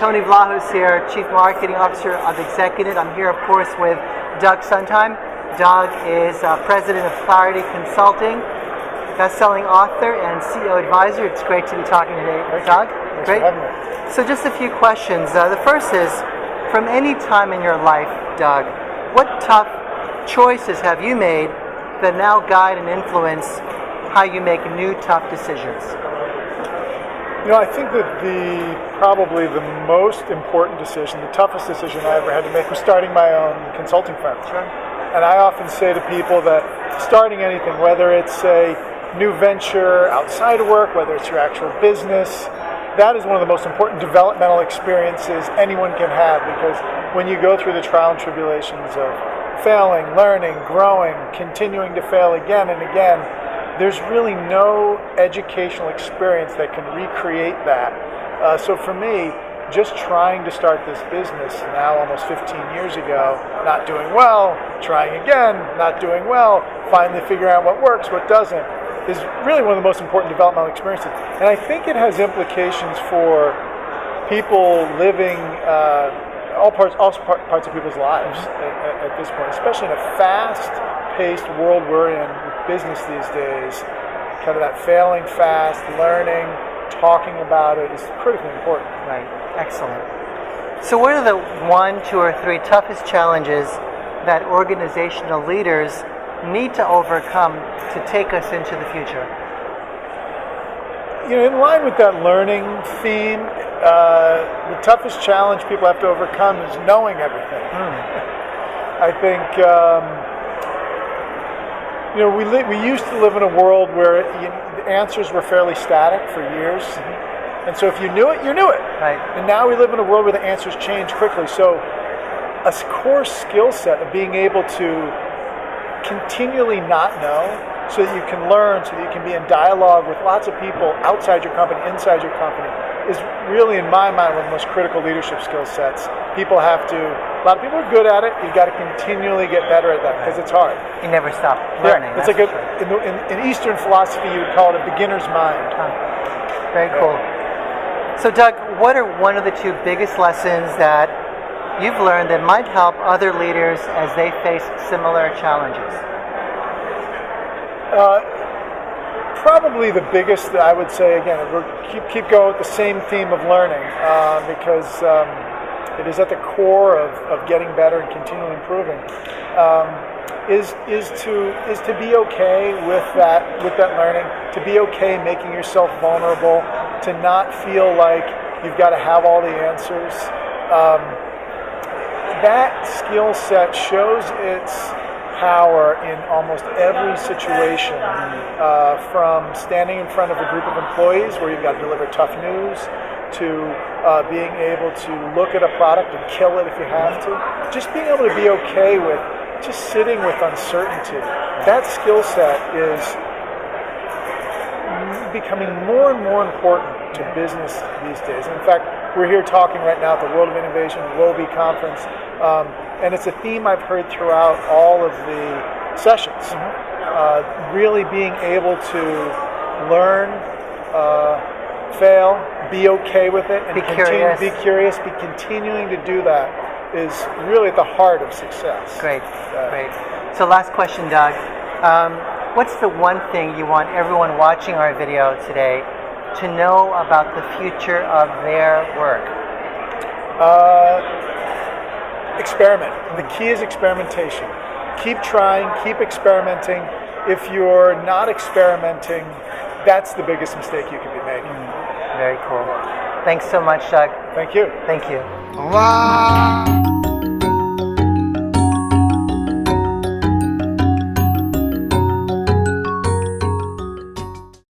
Tony Vlahos here, Chief Marketing Officer of Executive. I'm here, of course, with Doug Sundheim. Doug is President of Clarity Consulting, best-selling author and CEO advisor. It's great to be talking today, Doug. Thanks Great. for having me. So just a few questions. The first is, from any time in your life, Doug, what tough choices have you made that now guide and influence how you make new tough decisions? I think that probably the most important decision, the toughest decision I ever had to make was starting my own consulting firm. Sure. And I often say to people that starting anything, whether it's a new venture outside of work, whether it's your actual business, that is one of the most important developmental experiences anyone can have, because when you go through the trial and tribulations of failing, learning, growing, continuing to fail again and again, there's really no educational experience that can recreate that. So for me, just trying to start this business now almost 15 years ago, not doing well, trying again, not doing well, finally figuring out what works, what doesn't, is really one of the most important developmental experiences. And I think it has implications for people living all parts of people's lives at this point, especially in a fast-paced world we're in with business these days. Kind of that failing fast, learning, talking about it is critically important. Right. Excellent. So what are the 1, 2, or 3 toughest challenges that organizational leaders need to overcome to take us into the future? In line with that learning theme, the toughest challenge people have to overcome is knowing everything. I think we used to live in a world where the answers were fairly static for years. And so if you knew it, you knew it. Right. And now we live in a world where the answers change quickly. So a core skill set of being able to continually not know, so that you can learn, so that you can be in dialogue with lots of people outside your company, inside your company, is really, in my mind, one of the most critical leadership skill sets. A lot of people are good at it. You've got to continually get better at that because it's hard. You never stop learning. Yeah, it's like in Eastern philosophy, you would call it a beginner's mind. Very cool. So, Doug, what are one of the 2 biggest lessons that you've learned that might help other leaders as they face similar challenges? Probably the biggest, I would say, again, we'll keep going with the same theme of learning, because it is at the core of getting better and continually improving, is to be okay with that learning, to be okay making yourself vulnerable, to not feel like you've got to have all the answers. That skill set shows its power in almost every situation, from standing in front of a group of employees where you've got to deliver tough news, to being able to look at a product and kill it if you have to. Just being able to be okay with just sitting with uncertainty. That skill set is becoming more and more important to business these days. In fact, we're here talking right now at the World of Innovation WOBE conference, and it's a theme I've heard throughout all of the sessions. Really being able to learn, fail, be okay with it, and be curious, be continuing to do that is really at the heart of success. Great. So last question, Doug. What's the one thing you want everyone watching our video today to know about the future of their work? Experiment. The key is experimentation. Keep trying, keep experimenting. If you're not experimenting, that's the biggest mistake you can be making. Very cool. Thanks so much, Doug. Thank you. Thank you. Wow.